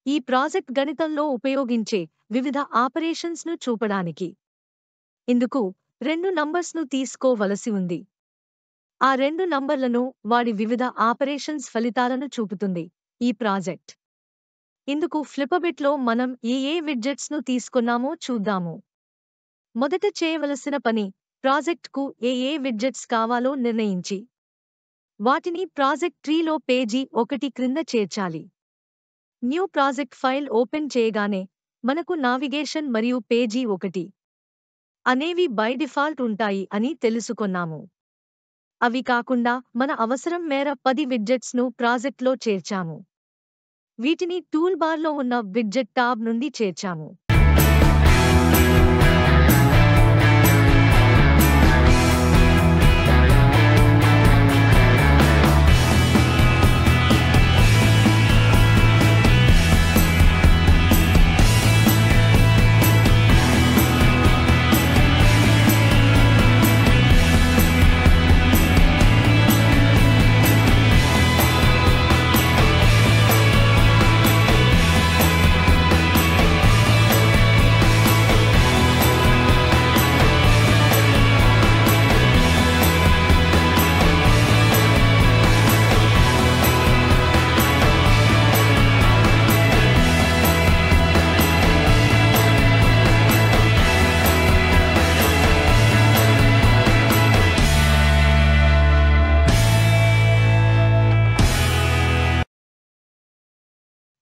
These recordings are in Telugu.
ఈ ప్రాజెక్ట్ గణితంలో ఉపయోగించే వివిధ ఆపరేషన్స్ను చూపడానికి. ఇందుకు 2 నంబర్స్ను తీసుకోవలసి ఉంది. ఆ 2 నంబర్లను వాడి వివిధ ఆపరేషన్స్ ఫలితాలను చూపుతుంది ఈ ప్రాజెక్ట్. ఇందుకు ఫ్లిపబిట్లో మనం ఏ విడ్జెట్స్ను తీసుకున్నామో చూద్దాము. మొదట చేయవలసిన పని, ప్రాజెక్ట్కు ఏ విడ్జెట్స్ కావాలో నిర్ణయించి వాటిని ప్రాజెక్ట్ ట్రీలో పేజీ 1 క్రింద చేర్చాలి. న్యూ ప్రాజెక్ట్ ఫైల్ ఓపెన్ చేయగానే మనకు నావిగేషన్ మరియు పేజీ 1 అనేవి బై డిఫాల్ట్ ఉంటాయి అని తెలుసుకొన్నాము. అవి కాకుండా మన అవసరం మేర 10 విడ్జెట్స్ను ప్రాజెక్ట్లో చేర్చాము. వీటిని టూల్ బార్లో ఉన్న విడ్జెట్ టాబ్ నుండి చేర్చాము.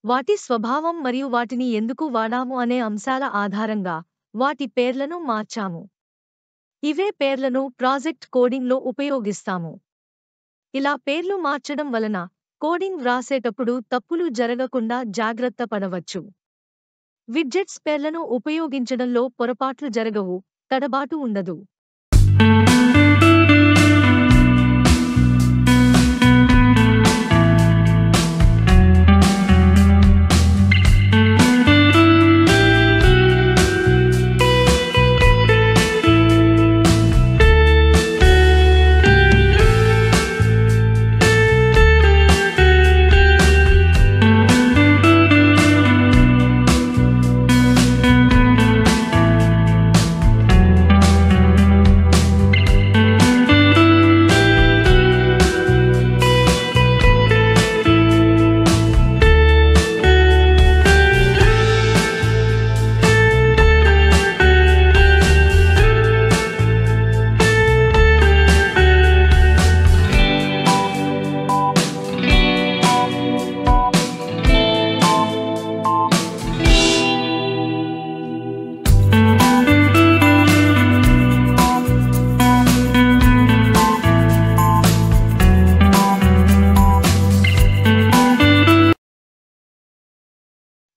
వాటి స్వభావం మరియు వాటిని ఎందుకు వాడాము అనే అంశాల ఆధారంగా వాటి పేర్లను మార్చాము. ఇవే పేర్లను ప్రాజెక్ట్ కోడింగ్లో ఉపయోగిస్తాము. ఇలా పేర్లు మార్చడం వలన కోడింగ్ వ్రాసేటప్పుడు తప్పులు జరగకుండా జాగ్రత్త పడవచ్చు. విడ్జెట్స్ పేర్లను ఉపయోగించడంలో పొరపాట్లు జరగవు, తడబాటు ఉండదు.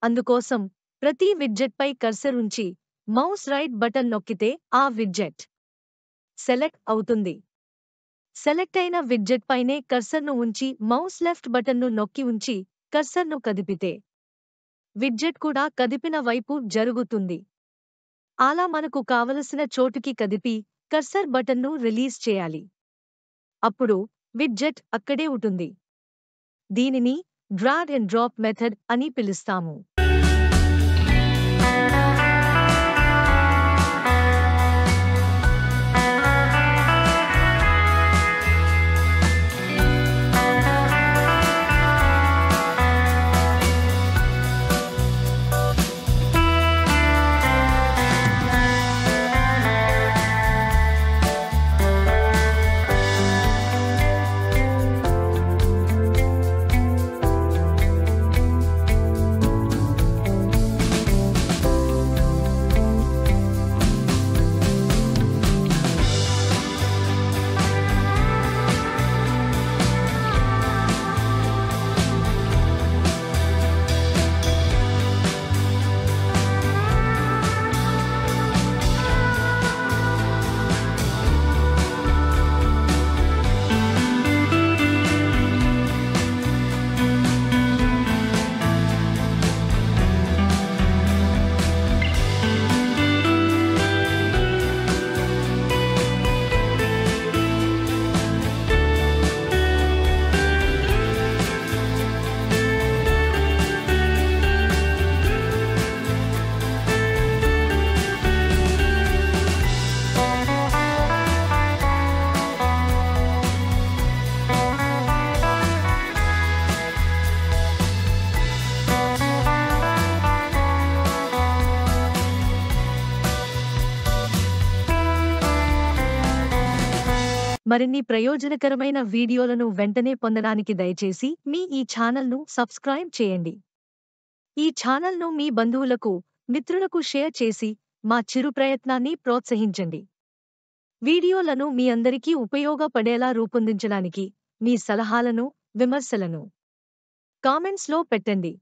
అందుకోసం ప్రతి విడ్జెట్పై కర్సర్ ఉంచి మౌస్ రైట్ బటన్ నొక్కితే ఆ విడ్జెట్ సెలెక్ట్ అవుతుంది. సెలెక్ట్ అయిన విడ్జెట్ పైనే కర్సర్ను ఉంచి మౌస్ లెఫ్ట్ బటన్ను నొక్కి ఉంచి కర్సర్ను కదిపితే విడ్జెట్ కూడా కదిపిన వైపు జరుగుతుంది. అలా మనకు కావలసిన చోటుకి కదిపి కర్సర్ బటన్ను రిలీజ్ చేయాలి. అప్పుడు విడ్జెట్ అక్కడే ఉంటుంది. దీనిని డ్రాగ్ అండ్ డ్రాప్ మెథడ్ అని పిలుస్తాము. మరిన్ని ప్రయోజనకరమైన వీడియోలను వెంటనే పొందడానికి దయచేసి ఈ ఛానల్ను సబ్స్క్రైబ్ చేయండి. ఈ ఛానల్ను మీ బంధువులకు, మిత్రులకు షేర్ చేసి మా చిరు ప్రయత్నాన్ని ప్రోత్సహించండి. వీడియోలను మీ అందరికీ ఉపయోగపడేలా రూపొందించడానికి మీ సలహాలను, విమర్శలను కామెంట్స్లో పెట్టండి.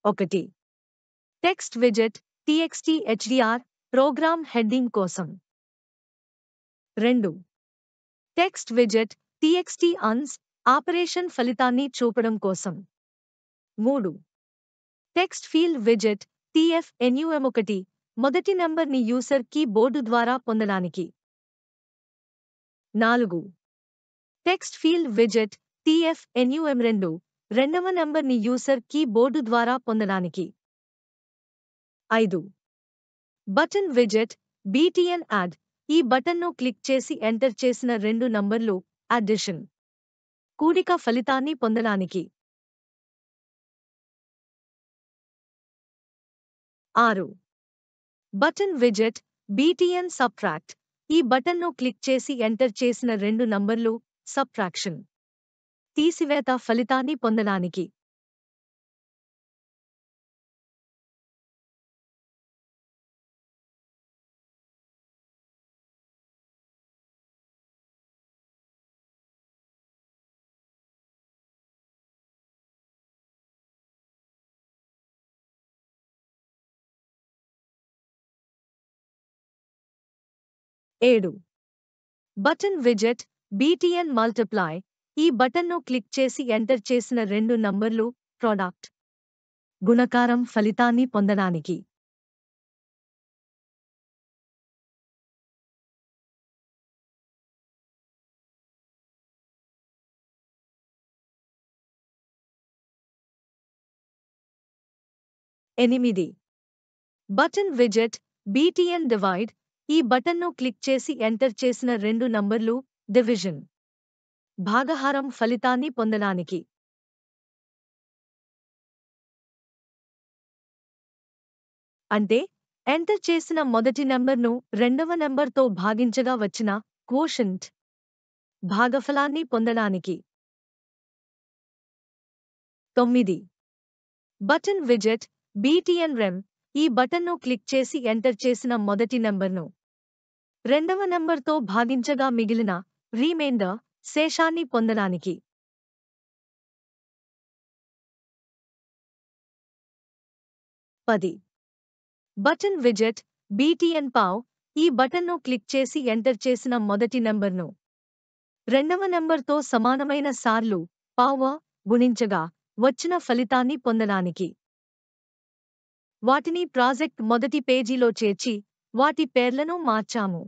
ఒకటి. టెక్స్ట్ విజెట్ TXT HDR ప్రోగ్రామ్ హెడ్డింగ్ కోసం. 2. టెక్స్ట్ విజెట్ TXT ANS ఆపరేషన్ ఫలితాన్ని చూపడం కోసం. 3. టెక్స్ట్ ఫీల్డ్ విజెట్ TFNUM1 మొదటి నంబర్ని యూసర్ కీ బోర్డు ద్వారా పొందడానికి. 4. టెక్స్ట్ ఫీల్డ్ విజెట్ TFNUM2 రెండవ నంబర్ని యూసర్ కీ బోర్డు ద్వారా పొందడానికి. 5. బటన్ విజెట్ BTN యాడ్ ఈ బటన్ను క్లిక్ చేసి ఎంటర్ చేసిన రెండు నంబర్లు అడిషన్ కూడిక ఫలితాన్ని పొందడానికి. 6. బటన్ విజెట్ BTN సబ్ట్రాక్ట్ ఈ బటన్ను క్లిక్ చేసి ఎంటర్ చేసిన రెండు నంబర్లు సబ్ట్రాక్షన్ తీసివేత ఫలితాన్ని పొందడానికి. ఏడు. బటన్ విజెట్ BTN మల్టిప్లై. ఈ బటన్ను క్లిక్ చేసి ఎంటర్ చేసిన రెండు నంబర్లు ప్రోడక్ట్ గుణకారం ఫలితాన్ని పొందడానికి. ఎనిమిది. బటన్ విజెట్ BTN డివైడ్. ఈ బటన్ను క్లిక్ చేసి ఎంటర్ చేసిన రెండు నంబర్లు డివిజన్ భాగహారం ఫలితాన్ని పొందడానికి. అంటే ఎంటర్ చేసిన మొదటి నంబర్ను రెండవ నంబర్తో భాగించగా వచ్చిన క్వోషంట్ భాగఫలాన్ని పొందడానికి. 9. బటన్ విజెట్ BTN రెమ్. ఈ బటన్ను క్లిక్ చేసి ఎంటర్ చేసిన మొదటి నంబర్ను రెండవ నంబర్తో భాగించగా మిగిలిన రిమైండర్ శేషాన్ని పొందడానికి. 10. బటన్ విజెట్ BTN పావ్. ఈ బటన్ను క్లిక్ చేసి ఎంటర్ చేసిన మొదటి నంబర్ను రెండవ నంబర్తో సమానమైన సార్లు పావ గుణించగా వచ్చిన ఫలితాన్ని పొందడానికి. వాటిని ప్రాజెక్ట్ మొదటి పేజీలో చేర్చి వాటి పేర్లను మార్చాము.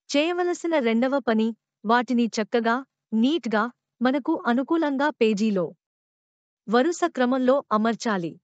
చేయవలసిన రెండవ పని వాటిని చక్కగా నీట్గా మనకు అనుకూలంగా పేజీలో వరుస క్రమంలో అమర్చాలి.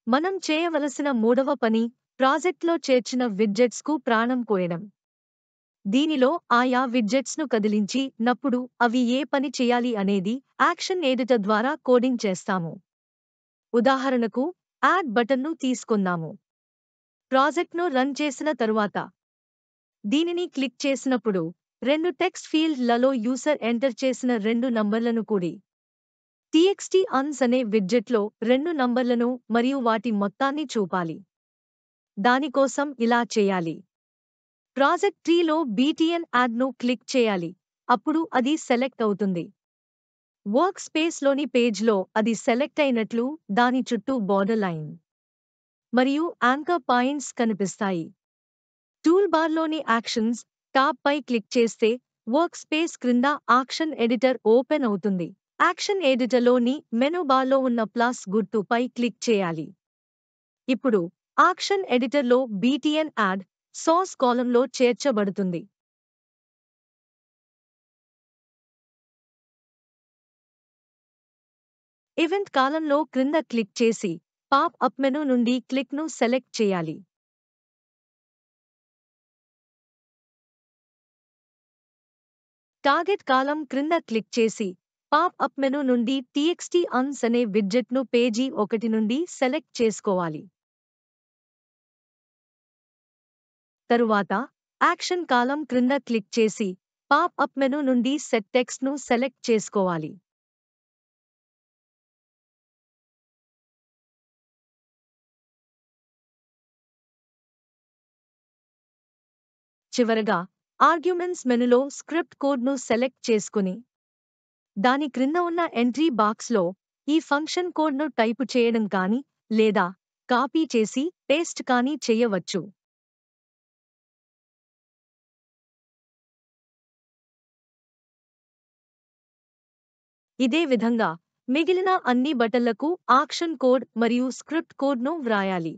మనం చేయవలసిన మూడవ పని ప్రాజెక్ట్లో చేర్చిన విడ్జెట్స్కు ప్రాణం పోయడం. దీనిలో ఆయా విడ్జెట్స్ను కదిలించి నప్పుడు అవి ఏ పని చేయాలి అనేది యాక్షన్ ఎడిటర్ ద్వారా కోడింగ్ చేస్తాము. ఉదాహరణకు యాడ్ బటన్ను తీసుకుందాము. ప్రాజెక్ట్ను రన్ చేసిన తరువాత దీనిని క్లిక్ చేసినప్పుడు రెండు టెక్స్ట్ ఫీల్డ్లలో యూజర్ ఎంటర్ చేసిన రెండు నంబర్లను కూడి txt ans అనే విడ్జెట్లో రెండు నంబర్లను మరియు వాటి మొత్తాన్ని చూపాలి. దానికోసం ఇలా చేయాలి. ప్రాజెక్ట్ ట్రీలో BTN యాడ్ను క్లిక్ చేయాలి. అప్పుడు అది సెలెక్ట్ అవుతుంది. వర్క్ స్పేస్లోని పేజ్లో అది సెలెక్ట్ అయినట్లు దాని చుట్టూ బోర్డర్ లైన్ మరియు యాంకర్ పాయింట్స్ కనిపిస్తాయి. టూల్ బార్లోని యాక్షన్స్ టాబ్ పై క్లిక్ చేస్తే వర్క్ స్పేస్ క్రింద యాక్షన్ ఎడిటర్ ఓపెన్ అవుతుంది. యాక్షన్ ఎడిటర్లోని మెనూ బార్లో ఉన్న ప్లస్ గుర్తుపై క్లిక్ చేయాలి. ఇప్పుడు యాక్షన్ ఎడిటర్లో BTN యాడ్ సోర్స్ కాలంలో చేర్చబడుతుంది. ఈవెంట్ కాలంలో క్రింద క్లిక్ చేసి పాప్ అప్ మెనూ నుండి క్లిక్ను సెలెక్ట్ చేయాలి. టార్గెట్ కాలం క్రింద క్లిక్ చేసి పాప్ అప్ మెనూ నుండి TXT అన్స్ అనే విడ్జెట్ను పేజీ 1 నుండి సెలెక్ట్ చేసుకోవాలి. తరువాత యాక్షన్ కాలం క్రింద క్లిక్ చేసి పాప్ అప్ మెనూ నుండి సెట్ టెక్స్ట్ను సెలెక్ట్ చేసుకోవాలి. చివరగా ఆర్గ్యుమెంట్స్ మెనూలో స్క్రిప్ట్ కోడ్ను సెలెక్ట్ చేసుకుని దాని క్రింద ఉన్న ఎంట్రీ బాక్స్లో ఈ ఫంక్షన్ కోడ్ను టైపు చేయడం కానీ లేదా కాపీ చేసి పేస్ట్ కానీ చేయవచ్చు. ఇదే విధంగా మిగిలిన అన్ని బటన్లకు యాక్షన్ కోడ్ మరియు స్క్రిప్ట్ కోడ్ను వ్రాయాలి.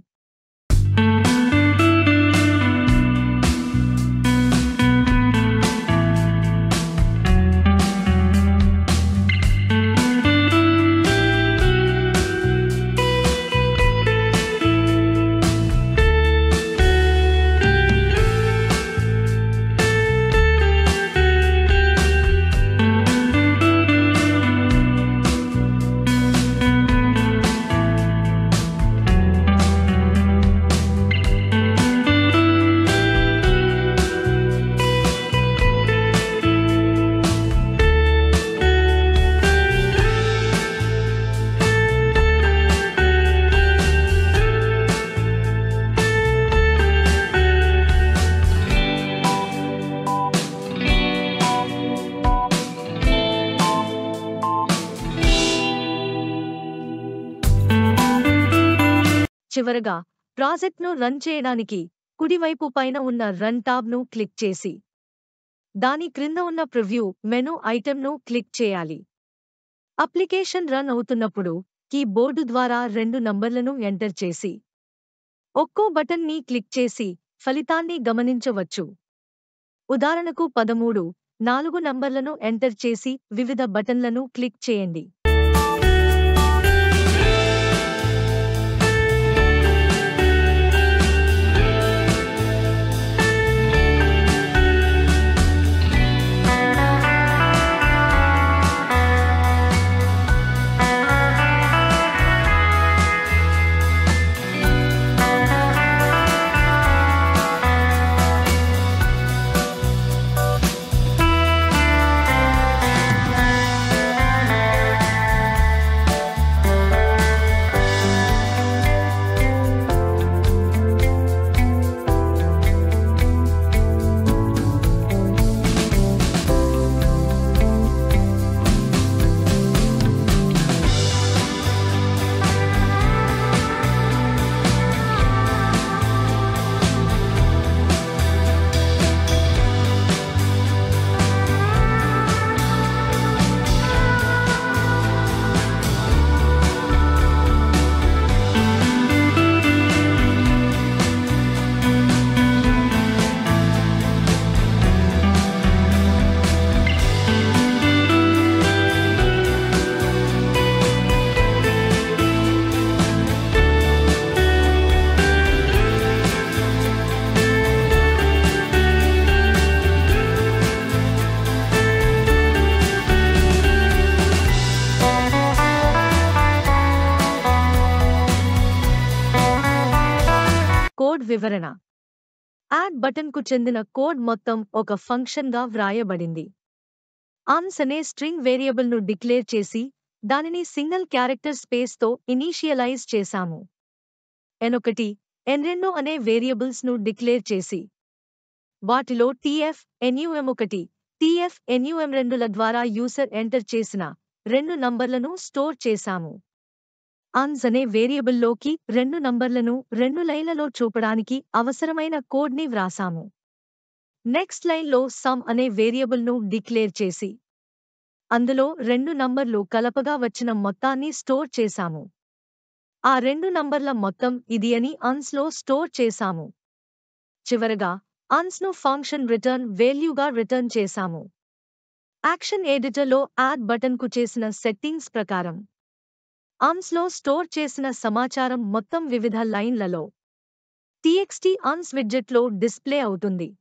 చివరగా ప్రాజెక్ట్ను రన్ చేయడానికి కుడివైపు పైన ఉన్న రన్ టాబ్ను క్లిక్ చేసి దాని క్రింద ఉన్న ప్రివ్యూ మెనూ ఐటెంను క్లిక్ చేయాలి. అప్లికేషన్ రన్ అవుతున్నప్పుడు కీబోర్డు ద్వారా 2 నంబర్లను ఎంటర్ చేసి ఒక్కో బటన్ని క్లిక్ చేసి ఫలితాన్ని గమనించవచ్చు. ఉదాహరణకు 13, 4 నంబర్లను ఎంటర్ చేసి వివిధ బటన్లను క్లిక్ చేయండి. కోడ్ వివరణ. యాడ్ బటన్కు చెందిన కోడ్ మొత్తం ఒక ఫంక్షన్గా వ్రాయబడింది. ఆన్స్ అనే స్ట్రింగ్ వేరియబుల్ను డిక్లేర్ చేసి దానిని సింగిల్ క్యారెక్టర్ స్పేస్తో ఇనీషియలైజ్ చేశాము. n1, n2 అనే వేరియబుల్స్ను డిక్లేర్ చేసి వాటిలో tf, num1, tf, num2ల ద్వారా యూజర్ ఎంటర్ చేసిన రెండు నంబర్లను స్టోర్ చేశాము. ans అనే వేరియబుల్లోకి రెండు నంబర్లను రెండు లైన్లలో చూపడానికి అవసరమైన కోడ్ని వ్రాసాము. నెక్స్ట్ లైన్లో సమ్ అనే వేరియబుల్ను డిక్లేర్ చేసి అందులో రెండు నంబర్లు కలపగా వచ్చిన మొత్తాన్ని స్టోర్ చేశాము. ఆ రెండు నంబర్ల మొత్తం ఇది అని ans లో స్టోర్ చేశాము. చివరగా ans ను ఫంక్షన్ రిటర్న్ వాల్యూగా రిటర్న్ చేశాము. యాక్షన్ ఎడిటర్లో యాడ్ బటన్కు చేసిన సెట్టింగ్స్ ప్రకారం ans లో స్టోర్ చేసిన సమాచారం మొత్తం వివిధ లైన్లలో txt ans విడ్జెట్లో డిస్ప్లే అవుతుంది.